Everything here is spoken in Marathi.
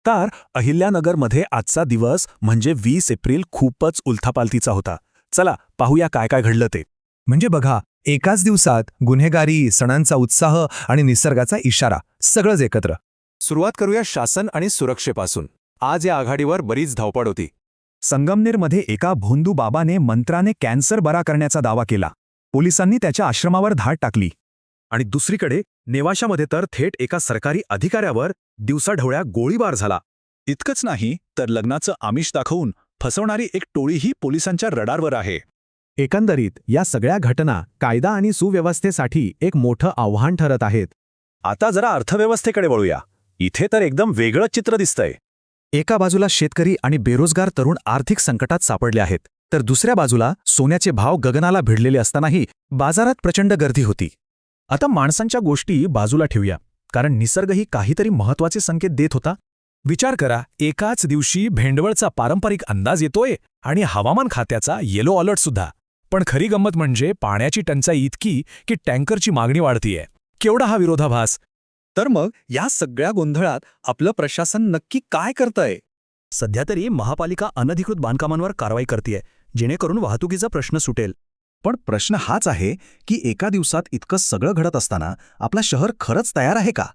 तर अहिल्यानगरमध्ये आजचा दिवस म्हणजे 20 एप्रिल खूपच उलथापालथीचा होता. चला पाहूया काय काय घडलं ते. म्हणजे बघा, एकाच दिवसात गुन्हेगारी, सणांचा उत्साह आणि निसर्गाचा इशारा सगळंच एकत्र. सुरुवात करूया शासन आणि सुरक्षेपासून. आज या आघाडीवर बरीच धावपळ होती. संगमनेरमध्ये एका भोंदू बाबाने मंत्राने कॅन्सर बरा करण्याचा दावा केला. पोलिसांनी त्याच्या आश्रमावर धाड टाकली. आणि दुसरीकडे नेवाशामध्ये तर थेट एका सरकारी अधिकाऱ्यावर दिवसाढवळ्या गोळीबार झाला. इतकंच नाही तर लग्नाचं आमिष दाखवून फसवणारी एक टोळीही पोलिसांच्या रडारवर आहे. एकंदरीत या सगळ्या घटना कायदा आणि सुव्यवस्थेसाठी एक मोठं आव्हान ठरत आहेत. आता जरा अर्थव्यवस्थेकडे वळूया. इथे तर एकदम वेगळं चित्र दिसतंय. एका बाजूला शेतकरी आणि बेरोजगार तरुण आर्थिक संकटात सापडले आहेत, तर दुसऱ्या बाजूला सोन्याचे भाव गगनाला भिडलेले असतानाही बाजारात प्रचंड गर्दी होती. आता माणसांच्या गोष्टी बाजूला ठेवूया, कारण निसर्गही काहीतरी महत्वाचे संकेत देत होता. विचार करा, एकाच दिवशी भेंडवळचा पारंपरिक अंदाज येतोय आणि हवामान खात्याचा येलो अलर्ट सुद्धा. पण खरी गंमत म्हणजे पाण्याची टंचाई इतकी की टँकरची मागणी वाढतीये. केवढा हा विरोधाभास! तर मग या सगळ्या गोंधळात आपलं प्रशासन नक्की काय करतंय? सध्या तरी महापालिका अनधिकृत बांधकामांवर कारवाई करतेय, जेणेकरून वाहतुकीचा प्रश्न सुटेल. पण प्रश्न हाच आहे की एका दिवसात इतकं सगळं घडत असताना आपलं शहर खरंच तयार आहे का?